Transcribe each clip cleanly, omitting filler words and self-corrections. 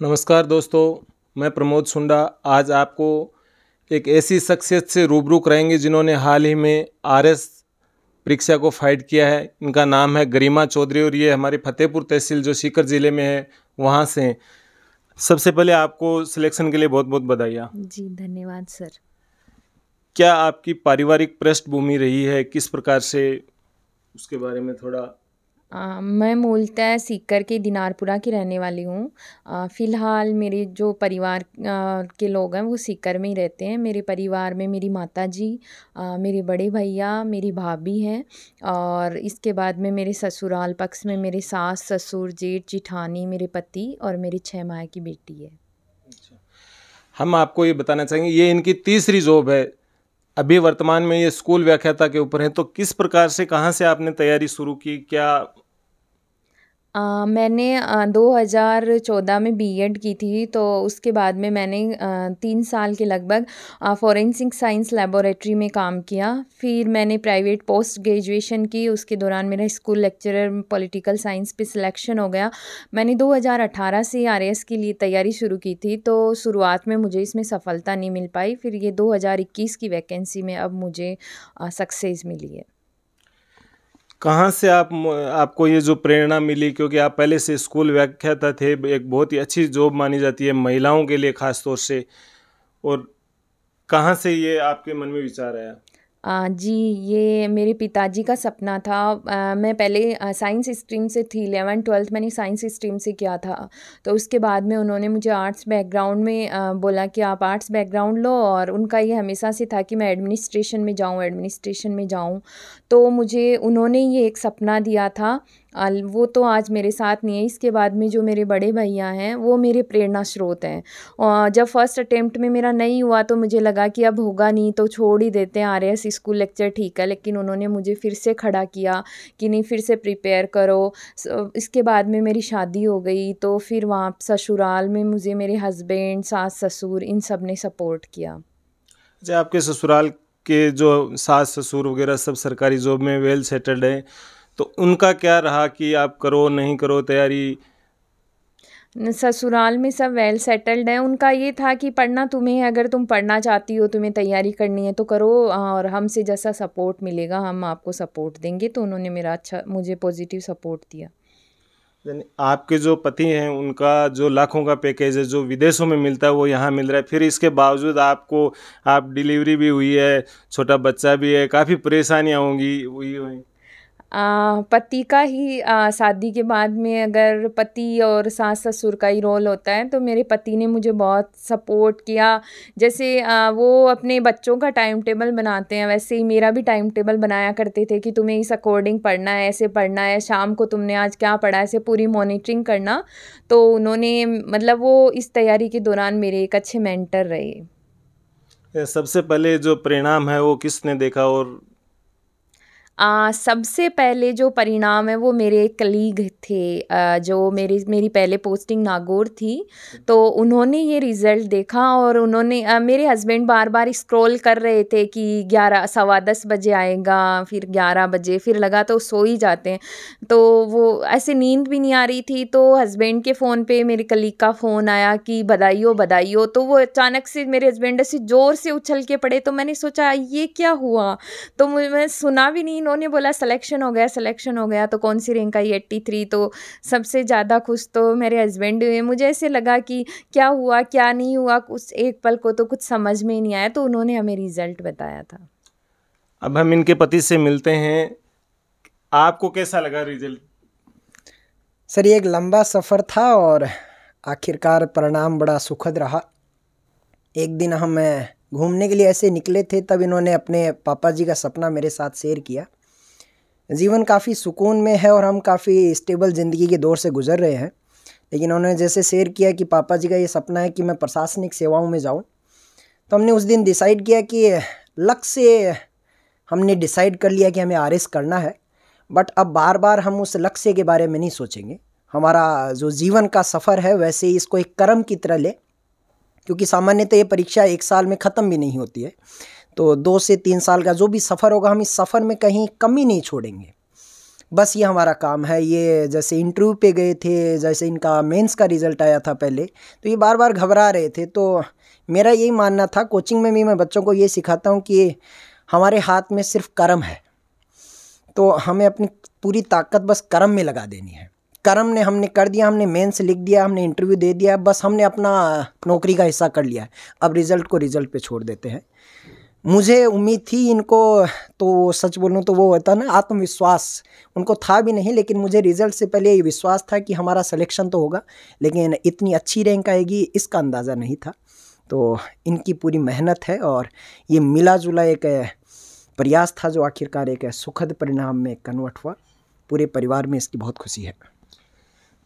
नमस्कार दोस्तों, मैं प्रमोद सुंडा आज आपको एक ऐसी शख्सियत से रूबरू कराएंगे जिन्होंने हाल ही में आरएस परीक्षा को फाइट किया है। इनका नाम है गरिमा चौधरी और ये हमारे फतेहपुर तहसील जो सीकर ज़िले में है वहाँ से हैं। सबसे पहले आपको सिलेक्शन के लिए बहुत बहुत बधाइयाँ। जी धन्यवाद सर। क्या आपकी पारिवारिक पृष्ठभूमि रही है, किस प्रकार से, उसके बारे में थोड़ा। मैं मूलतः सीकर के दिनारपुरा की रहने वाली हूँ। फ़िलहाल मेरे जो परिवार के लोग हैं वो सीकर में ही रहते हैं। मेरे परिवार में मेरी माताजी, मेरे बड़े भैया, मेरी भाभी हैं और इसके बाद में मेरे ससुराल पक्ष में मेरे सास, ससुर, जेठ, जिठानी, मेरे पति और मेरी 6 माह की बेटी है। हम आपको ये बताना चाहेंगे ये इनकी तीसरी जॉब है। अभी वर्तमान में ये स्कूल व्याख्याता के ऊपर है, तो किस प्रकार से, कहाँ से आपने तैयारी शुरू की, क्या। मैंने 2014 में बीएड की थी, तो उसके बाद में मैंने 3 साल के लगभग फॉरेंसिक साइंस लैबोरेटरी में काम किया। फिर मैंने प्राइवेट पोस्ट ग्रेजुएशन की, उसके दौरान मेरा स्कूल लेक्चरर पॉलिटिकल साइंस पे सिलेक्शन हो गया। मैंने 2018 से आरएएस के लिए तैयारी शुरू की थी, तो शुरुआत में मुझे इसमें सफलता नहीं मिल पाई। फिर ये 2021 की वैकेंसी में अब मुझे सक्सेस मिली है। कहाँ से आपको ये जो प्रेरणा मिली, क्योंकि आप पहले से स्कूल व्याख्याता थे, एक बहुत ही अच्छी जॉब मानी जाती है महिलाओं के लिए खास तौर से, और कहाँ से ये आपके मन में विचार आया। जी, ये मेरे पिताजी का सपना था। मैं पहले साइंस स्ट्रीम से थी, 11th-12th मैंने साइंस स्ट्रीम से किया था। तो उसके बाद में उन्होंने मुझे आर्ट्स बैकग्राउंड में बोला कि आप आर्ट्स बैकग्राउंड लो, और उनका ये हमेशा से था कि मैं एडमिनिस्ट्रेशन में जाऊँ। तो मुझे उन्होंने ये एक सपना दिया था। वो तो आज मेरे साथ नहीं है। इसके बाद में जो मेरे बड़े भैया हैं वो मेरे प्रेरणा स्रोत हैं। जब फर्स्ट अटेम्प्ट में मेरा नहीं हुआ तो मुझे लगा कि अब होगा नहीं तो छोड़ ही देते हैं, आरएएस स्कूल लेक्चर ठीक है, लेकिन उन्होंने मुझे फिर से खड़ा किया कि नहीं, फिर से प्रिपेयर करो। इसके बाद में मेरी शादी हो गई, तो फिर वहाँ ससुराल में मुझे मेरे हस्बैंड, सास ससुर इन सब ने सपोर्ट किया। अच्छा, आपके ससुराल के जो सास ससुर वगैरह सब सरकारी जॉब में वेल सेटल्ड हैं, तो उनका क्या रहा कि आप करो नहीं करो तैयारी। ससुराल में सब वेल सेटल्ड हैं। उनका ये था कि पढ़ना तुम्हें, अगर तुम पढ़ना चाहती हो, तुम्हें तैयारी करनी है तो करो, और हमसे जैसा सपोर्ट मिलेगा हम आपको सपोर्ट देंगे। तो उन्होंने मेरा मुझे पॉजिटिव सपोर्ट दिया। यानी आपके जो पति हैं उनका जो लाखों का पैकेज है जो विदेशों में मिलता है वो यहाँ मिल रहा है, फिर इसके बावजूद आप डिलीवरी भी हुई है, छोटा बच्चा भी है, काफ़ी परेशानियाँ होंगी हुई हुई। पति का ही शादी के बाद में अगर पति और सास ससुर का ही रोल होता है, तो मेरे पति ने मुझे बहुत सपोर्ट किया। जैसे वो अपने बच्चों का टाइम टेबल बनाते हैं, वैसे ही मेरा भी टाइम टेबल बनाया करते थे कि तुम्हें इस अकॉर्डिंग पढ़ना है, ऐसे पढ़ना है, शाम को तुमने आज क्या पढ़ा है, ऐसे पूरी मॉनिटरिंग करना। तो उन्होंने मतलब वो इस तैयारी के दौरान मेरे एक अच्छे मेंटर रहे। सबसे पहले जो परिणाम है वो किसने देखा, और सबसे पहले जो परिणाम है वो मेरे कलीग थे, जो मेरी पहले पोस्टिंग नागौर थी, तो उन्होंने ये रिज़ल्ट देखा और उन्होंने मेरे हस्बैंड बार-बार स्क्रॉल कर रहे थे कि 11 सवा 10 बजे आएगा, फिर 11 बजे, फिर लगा तो सो ही जाते हैं। तो वो ऐसे नींद भी नहीं आ रही थी, तो हस्बैंड के फ़ोन पे मेरे कलीग का फ़ोन आया कि बधाई हो, बधाई हो। तो वो अचानक से मेरे हस्बैंड ऐसे ज़ोर से उछल के पड़े, तो मैंने सोचा ये क्या हुआ? तो मैं सुना भी नहीं, इन्होंने बोला सिलेक्शन हो गया। तो कौन सी रैंक आई? 83। तो सबसे ज़्यादा खुश तो मेरे हस्बैंड हुए। मुझे ऐसे लगा कि क्या हुआ क्या नहीं हुआ, कुछ एक पल को तो कुछ समझ में ही नहीं आया, तो उन्होंने हमें रिजल्ट बताया था। अब हम इनके पति से मिलते हैं। आपको कैसा लगा रिजल्ट। सर, ये एक लंबा सफ़र था और आखिरकार परिणाम बड़ा सुखद रहा। एक दिन हम घूमने के लिए ऐसे निकले थे, तब इन्होंने अपने पापा जी का सपना मेरे साथ शेयर किया। जीवन काफ़ी सुकून में है और हम काफ़ी स्टेबल ज़िंदगी के दौर से गुज़र रहे हैं, लेकिन उन्होंने जैसे शेयर किया कि पापा जी का ये सपना है कि मैं प्रशासनिक सेवाओं में जाऊं, तो हमने उस दिन डिसाइड किया कि लक्ष्य हमने डिसाइड कर लिया कि हमें आरएस करना है, बट अब बार बार हम उस लक्ष्य के बारे में नहीं सोचेंगे। हमारा जो जीवन का सफ़र है वैसे ही इसको एक कर्म की तरह ले, क्योंकि सामान्यतः ये परीक्षा 1 साल में ख़त्म भी नहीं होती है। तो 2 से 3 साल का जो भी सफ़र होगा, हम इस सफ़र में कहीं कमी नहीं छोड़ेंगे। बस ये हमारा काम है। ये जैसे इंटरव्यू पे गए थे, जैसे इनका मेंस का रिज़ल्ट आया था पहले, तो ये बार बार घबरा रहे थे। तो मेरा यही मानना था, कोचिंग में भी मैं बच्चों को ये सिखाता हूँ कि हमारे हाथ में सिर्फ कर्म है, तो हमें अपनी पूरी ताकत बस कर्म में लगा देनी है। कर्म ने हमने कर दिया, हमने मेंस लिख दिया, हमने इंटरव्यू दे दिया, बस हमने अपना नौकरी का हिस्सा कर लिया है। अब रिज़ल्ट को रिज़ल्ट पे छोड़ देते हैं। मुझे उम्मीद थी इनको, तो सच बोलूँ तो वो होता ना आत्मविश्वास, उनको था भी नहीं, लेकिन मुझे रिज़ल्ट से पहले ये विश्वास था कि हमारा सिलेक्शन तो होगा, लेकिन इतनी अच्छी रैंक आएगी इसका अंदाज़ा नहीं था। तो इनकी पूरी मेहनत है और ये मिला जुला एक प्रयास था जो आखिरकार एक सुखद परिणाम में कन्वर्ट हुआ। पूरे परिवार में इसकी बहुत खुशी है।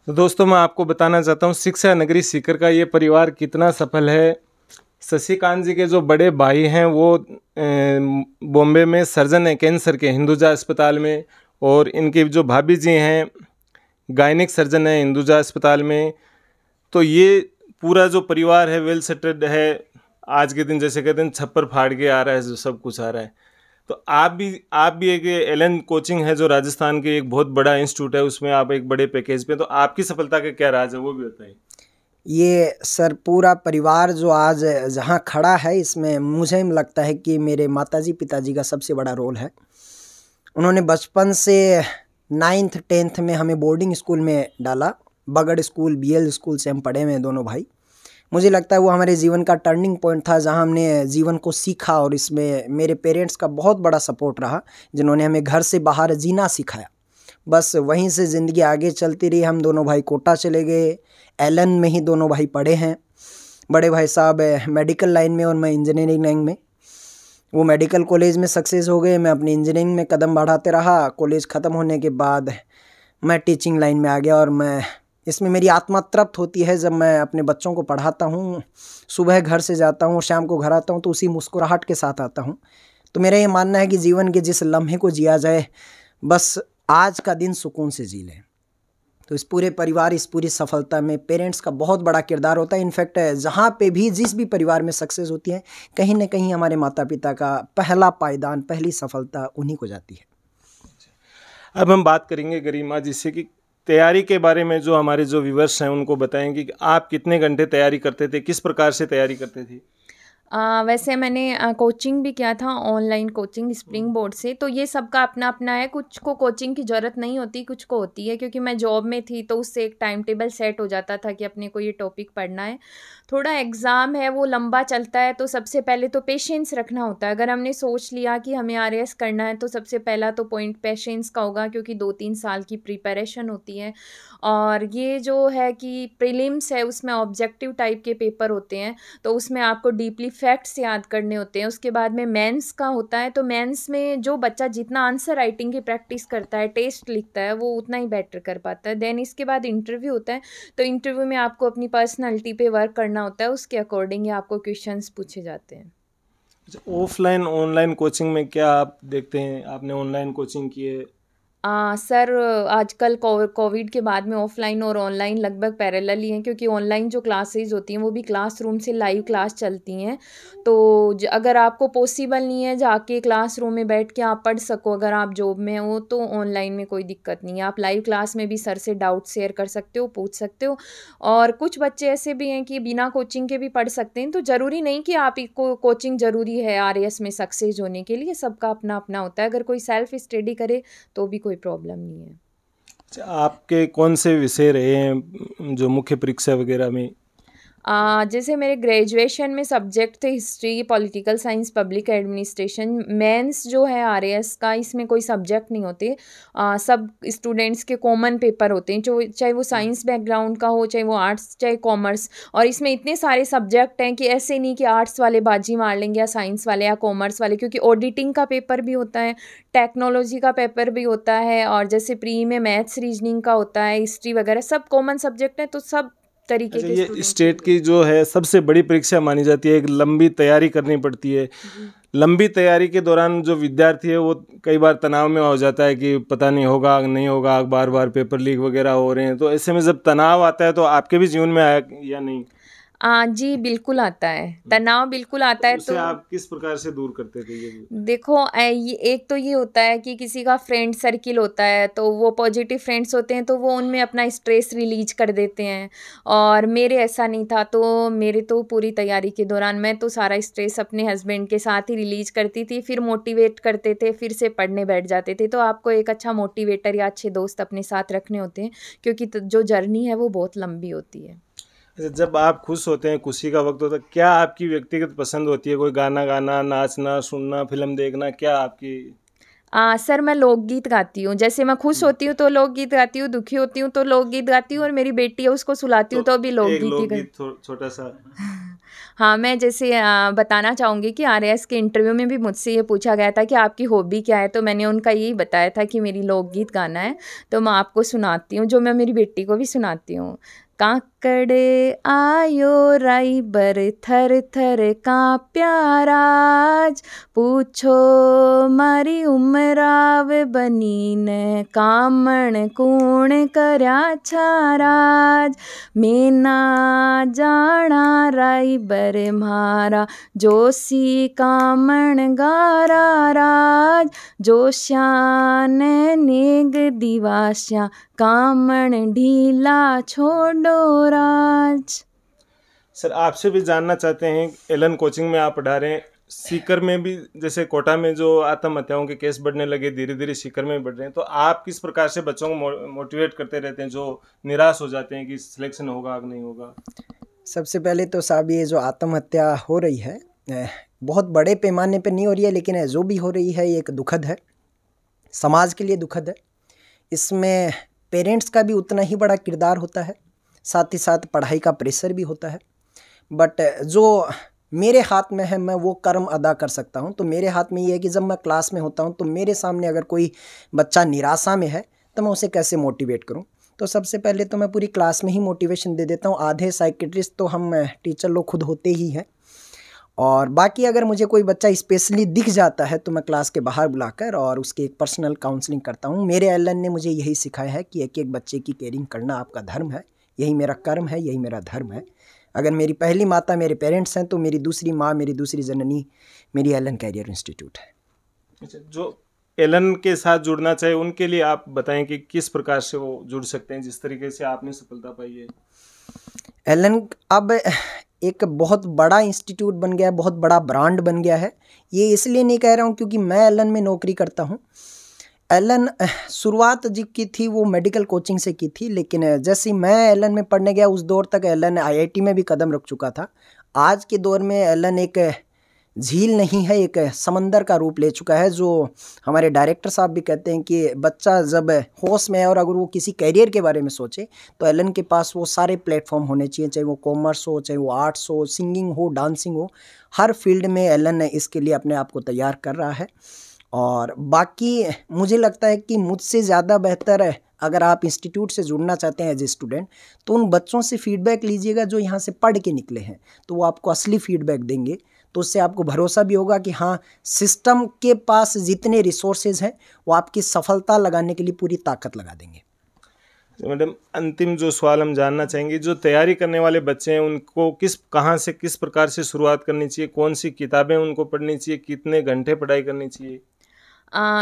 तो दोस्तों, मैं आपको बताना चाहता हूँ शिक्षा नगरी सीकर का ये परिवार कितना सफल है। शशिकांत जी के जो बड़े भाई हैं वो बॉम्बे में सर्जन हैं कैंसर के, हिंदुजा अस्पताल में, और इनकी जो भाभी जी हैं गायनिक सर्जन हैं हिंदुजा अस्पताल में। तो ये पूरा जो परिवार है वेल सेटल्ड है। आज के दिन जैसे कहते हैं छप्पर फाड़ के आ रहा है, जो सब कुछ आ रहा है। तो आप भी एक एलन कोचिंग है जो राजस्थान के एक बहुत बड़ा इंस्टीट्यूट है, उसमें आप एक बड़े पैकेज पे, तो आपकी सफलता का क्या राज है वो भी बताइए। ये सर पूरा परिवार जो आज जहाँ खड़ा है, इसमें मुझे लगता है कि मेरे माताजी पिताजी का सबसे बड़ा रोल है। उन्होंने बचपन से 9th 10th में हमें बोर्डिंग स्कूल में डाला। बगड़ स्कूल, BL स्कूल से हम पढ़े हुए हैं दोनों भाई। मुझे लगता है वो हमारे जीवन का टर्निंग पॉइंट था, जहाँ हमने जीवन को सीखा, और इसमें मेरे पेरेंट्स का बहुत बड़ा सपोर्ट रहा, जिन्होंने हमें घर से बाहर जीना सिखाया। बस वहीं से ज़िंदगी आगे चलती रही। हम दोनों भाई कोटा चले गए, एलन में ही दोनों भाई पढ़े हैं। बड़े भाई साहब मेडिकल लाइन में और मैं इंजीनियरिंग लाइन में। वो मेडिकल कॉलेज में सक्सेस हो गए, मैं अपनी इंजीनियरिंग में कदम बढ़ाते रहा। कॉलेज ख़त्म होने के बाद मैं टीचिंग लाइन में आ गया, और मैं इसमें मेरी आत्मा तृप्त होती है जब मैं अपने बच्चों को पढ़ाता हूँ। सुबह घर से जाता हूँ, शाम को घर आता हूँ, तो उसी मुस्कुराहट के साथ आता हूँ। तो मेरा ये मानना है कि जीवन के जिस लम्हे को जिया जाए, बस आज का दिन सुकून से जी लें। तो इस पूरे परिवार, इस पूरी सफलता में पेरेंट्स का बहुत बड़ा किरदार होता है। इनफैक्ट जहाँ पे भी, जिस भी परिवार में सक्सेस होती है, कहीं ना कहीं हमारे माता पिता का पहला पायदान, पहली सफलता उन्हीं को जाती है। अब हम बात करेंगे गरिमा जी से कि तैयारी के बारे में जो हमारे जो व्यूवर्स हैं उनको बताएंगे कि आप कितने घंटे तैयारी करते थे, किस प्रकार से तैयारी करते थे। वैसे मैंने कोचिंग भी किया था, ऑनलाइन कोचिंग स्प्रिंग बोर्ड से। तो ये सबका अपना अपना है, कुछ को कोचिंग की ज़रूरत नहीं होती, कुछ को होती है। क्योंकि मैं जॉब में थी तो उससे एक टाइम टेबल सेट हो जाता था कि अपने को ये टॉपिक पढ़ना है। थोड़ा एग्ज़ाम है वो लंबा चलता है, तो सबसे पहले तो पेशेंस रखना होता है। अगर हमने सोच लिया कि हमें RAS करना है, तो सबसे पहला तो पॉइंट पेशेंस का होगा, क्योंकि 2-3 साल की प्रिपरेशन होती है। और ये जो है कि प्रीलिम्स है, उसमें ऑब्जेक्टिव टाइप के पेपर होते हैं, तो उसमें आपको डीपली फैक्ट्स याद करने होते हैं। उसके बाद में मेंस का होता है, तो मेंस में जो बच्चा जितना आंसर राइटिंग की प्रैक्टिस करता है, टेस्ट लिखता है, वो उतना ही बेटर कर पाता है। देन इसके बाद इंटरव्यू होता है, तो इंटरव्यू में आपको अपनी पर्सनैलिटी पे वर्क करना होता है, उसके अकॉर्डिंग आपको क्वेश्चंस पूछे जाते हैं। ऑफलाइन ऑनलाइन कोचिंग में क्या आप देखते हैं, आपने ऑनलाइन कोचिंग की है? सर आजकल कोविड के बाद में ऑफलाइन और ऑनलाइन लगभग पैरेलल ही हैं, क्योंकि ऑनलाइन जो क्लासेस होती हैं वो भी क्लासरूम से लाइव क्लास चलती हैं। तो अगर आपको पॉसिबल नहीं है जाके क्लासरूम में बैठ के आप पढ़ सको, अगर आप जॉब में हो, तो ऑनलाइन में कोई दिक्कत नहीं है। आप लाइव क्लास में भी सर से डाउट शेयर कर सकते हो, पूछ सकते हो। और कुछ बच्चे ऐसे भी हैं कि बिना कोचिंग के भी पढ़ सकते हैं। तो ज़रूरी नहीं कि आप को कोचिंग ज़रूरी है RAS में सक्सेस होने के लिए। सबका अपना अपना होता है। अगर कोई सेल्फ स्टडी करे तो भी कोई प्रॉब्लम नहीं है। अच्छा, आपके कौन से विषय रहे हैं जो मुख्य परीक्षा वगैरह में? जैसे मेरे ग्रेजुएशन में सब्जेक्ट थे history, political science, public administration. Mains जो है RAS का, इसमें कोई सब्जेक्ट नहीं होते। सब स्टूडेंट्स के कॉमन पेपर होते हैं, जो चाहे वो साइंस बैकग्राउंड का हो, चाहे वो आर्ट्स, चाहे कॉमर्स। और इसमें इतने सारे सब्जेक्ट हैं कि ऐसे नहीं कि आर्ट्स वाले बाजी मार लेंगे या साइंस वाले या कॉमर्स वाले, क्योंकि ऑडिटिंग का पेपर भी होता है, टेक्नोलॉजी का पेपर भी होता है, और जैसे प्री में मैथ्स रीजनिंग का होता है, हिस्ट्री वगैरह, सब कॉमन सब्जेक्ट हैं। तो सब तरीके अच्छा, के ये स्टेट की जो है सबसे बड़ी परीक्षा मानी जाती है, एक लंबी तैयारी करनी पड़ती है। लंबी तैयारी के दौरान जो विद्यार्थी है वो कई बार तनाव में हो जाता है कि पता नहीं होगा नहीं होगा, बार बार पेपर लीक वगैरह हो रहे हैं। तो ऐसे में जब तनाव आता है तो आपके भी जीवन में आया या नहीं? जी बिल्कुल आता है, तनाव बिल्कुल आता है। उसे तो आप किस प्रकार से दूर करते थे ये? देखो ये एक तो ये होता है कि किसी का फ्रेंड सर्किल होता है, तो वो पॉजिटिव फ्रेंड्स होते हैं तो वो उनमें अपना स्ट्रेस रिलीज कर देते हैं। और मेरे ऐसा नहीं था, तो मेरे तो पूरी तैयारी के दौरान मैं तो सारा स्ट्रेस अपने हस्बैंड के साथ ही रिलीज करती थी, फिर मोटिवेट करते थे, फिर से पढ़ने बैठ जाते थे। तो आपको एक अच्छा मोटिवेटर या अच्छे दोस्त अपने साथ रखने होते हैं, क्योंकि जो जर्नी है वो बहुत लंबी होती है। अच्छा, जब आप खुश होते हैं, खुशी का वक्त होता है, क्या आपकी व्यक्तिगत पसंद होती है? कोई गाना गाना, नाचना, सुनना, फिल्म देखना, क्या आपकी? सर मैं लोकगीत गाती हूँ। जैसे मैं खुश होती हूँ तो लोकगीत गाती हूँ, दुखी होती हूँ तो लोकगीत गाती हूँ, और मेरी बेटी है उसको सुलाती हूँ तो भी एक लोकगीत ही लोकगीत छोटा सा। हाँ, मैं जैसे बताना चाहूँगी कि आरएएस के इंटरव्यू में भी मुझसे ये पूछा गया था कि आपकी हॉबी क्या है, तो मैंने उनका यही बताया था कि मेरी लोकगीत गाना है। तो मैं आपको सुनाती हूँ, जो मैं मेरी बेटी को भी सुनाती हूँ। काकड़े आयो राइबर थर थर कांप्या राज, पूछो मारी उमराव बनी ने कामण कूण करया छाराज, मेना जाना राइबर म्हारा जोशी कामण गारा राज, जोश्यान नेग दिवाश्या कामण ढीला छोड़ो राज। सर, आपसे भी जानना चाहते हैं, एलन कोचिंग में आप पढ़ा रहे हैं, सीकर में भी, जैसे कोटा में जो आत्महत्याओं के केस बढ़ने लगे, धीरे धीरे सीकर में भी बढ़ रहे हैं, तो आप किस प्रकार से बच्चों को मोटिवेट करते रहते हैं जो निराश हो जाते हैं कि सिलेक्शन होगा कि नहीं होगा? सबसे पहले तो साहब, ये जो आत्महत्या हो रही है बहुत बड़े पैमाने पे नहीं हो रही है, लेकिन जो भी हो रही है ये एक दुखद है, समाज के लिए दुखद है। इसमें पेरेंट्स का भी उतना ही बड़ा किरदार होता है, साथ ही साथ पढ़ाई का प्रेशर भी होता है। बट जो मेरे हाथ में है मैं वो कर्म अदा कर सकता हूँ। तो मेरे हाथ में ये है कि जब मैं क्लास में होता हूँ तो मेरे सामने अगर कोई बच्चा निराशा में है तो मैं उसे कैसे मोटिवेट करूँ। तो सबसे पहले तो मैं पूरी क्लास में ही मोटिवेशन दे देता हूँ। आधे साइकियाट्रिस्ट तो हम टीचर लोग खुद होते ही हैं, और बाकी अगर मुझे कोई बच्चा स्पेशली दिख जाता है तो मैं क्लास के बाहर बुलाकर और उसकी एक पर्सनल काउंसलिंग करता हूँ। मेरे एलन ने मुझे यही सिखाया है कि एक एक बच्चे की केयरिंग करना आपका धर्म है, यही मेरा कर्म है, यही मेरा धर्म है। अगर मेरी पहली माता मेरे पेरेंट्स हैं तो मेरी दूसरी माँ, मेरी दूसरी जननी मेरी एलन कैरियर इंस्टीट्यूट है। अच्छा, जो एलन के साथ जुड़ना चाहे उनके लिए आप बताएं कि किस प्रकार से वो जुड़ सकते हैं, जिस तरीके से आपने सफलता पाई है। एलन अब एक बहुत बड़ा इंस्टीट्यूट बन गया है, बहुत बड़ा ब्रांड बन गया है। ये इसलिए नहीं कह रहा हूँ क्योंकि मैं एलन में नौकरी करता हूँ। एलन शुरुआत जी की थी वो मेडिकल कोचिंग से की थी, लेकिन जैसे ही मैं एलन में पढ़ने गया उस दौर तक एलन आईआईटी में भी कदम रख चुका था। आज के दौर में एलन एक झील नहीं है, एक समंदर का रूप ले चुका है। जो हमारे डायरेक्टर साहब भी कहते हैं कि बच्चा जब होश में है और अगर वो किसी कैरियर के बारे में सोचे तो एलन के पास वो सारे प्लेटफॉर्म होने चाहिए, चाहे वो कॉमर्स हो, चाहे वो आर्ट्स हो, सिंगिंग हो, डांसिंग हो, हर फील्ड में एलन इसके लिए अपने आप को तैयार कर रहा है। और बाकी मुझे लगता है कि मुझसे ज़्यादा बेहतर है अगर आप इंस्टीट्यूट से जुड़ना चाहते हैं एज ए स्टूडेंट तो उन बच्चों से फीडबैक लीजिएगा जो यहाँ से पढ़ के निकले हैं, तो वो आपको असली फीडबैक देंगे। तो उससे आपको भरोसा भी होगा कि हाँ, सिस्टम के पास जितने रिसोर्सेज हैं वो आपकी सफलता लगाने के लिए पूरी ताकत लगा देंगे। मैडम, अंतिम जो सवाल हम जानना चाहेंगे, जो तैयारी करने वाले बच्चे हैं उनको कहाँ से किस प्रकार से शुरुआत करनी चाहिए, कौन सी किताबें उनको पढ़नी चाहिए, कितने घंटे पढ़ाई करनी चाहिए?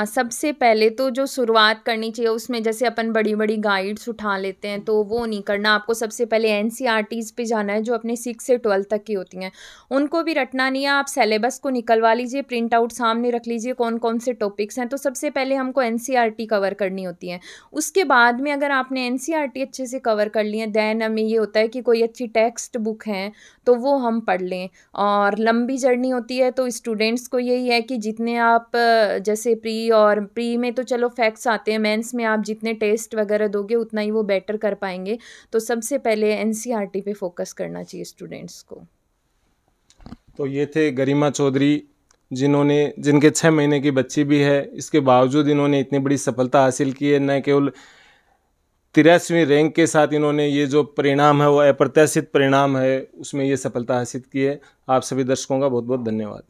सबसे पहले तो जो शुरुआत करनी चाहिए उसमें जैसे अपन बड़ी बड़ी गाइड्स उठा लेते हैं तो वो नहीं करना। आपको सबसे पहले एनसीईआरटीज़ पे जाना है जो अपने 6 से 12 तक की होती हैं, उनको भी रटना नहीं है। आप सिलेबस को निकलवा लीजिए, प्रिंट आउट सामने रख लीजिए कौन कौन से टॉपिक्स हैं। तो सबसे पहले हमको एनसीईआरटी कवर करनी होती है। उसके बाद में अगर आपने एनसीईआरटी अच्छे से कवर कर ली है दैन हमें ये होता है कि कोई अच्छी टेक्स्ट बुक है तो वो हम पढ़ लें। और लंबी जर्नी होती है तो स्टूडेंट्स को यही है कि जितने आप जैसे प्री में तो चलो फैक्ट्स आते हैं, मेंस में आप जितने टेस्ट वगैरह दोगे उतना ही वो बेटर कर पाएंगे। तो सबसे पहले एनसीईआरटी पे फोकस करना चाहिए स्टूडेंट्स को। तो ये थे गरिमा चौधरी, जिनके 6 महीने की बच्ची भी है, इसके बावजूद इन्होंने इतनी बड़ी सफलता हासिल की है। न केवल 83वीं रैंक के साथ इन्होंने ये जो परिणाम है वो अप्रत्याशित परिणाम है, उसमें ये सफलता हासिल की है। आप सभी दर्शकों का बहुत बहुत धन्यवाद।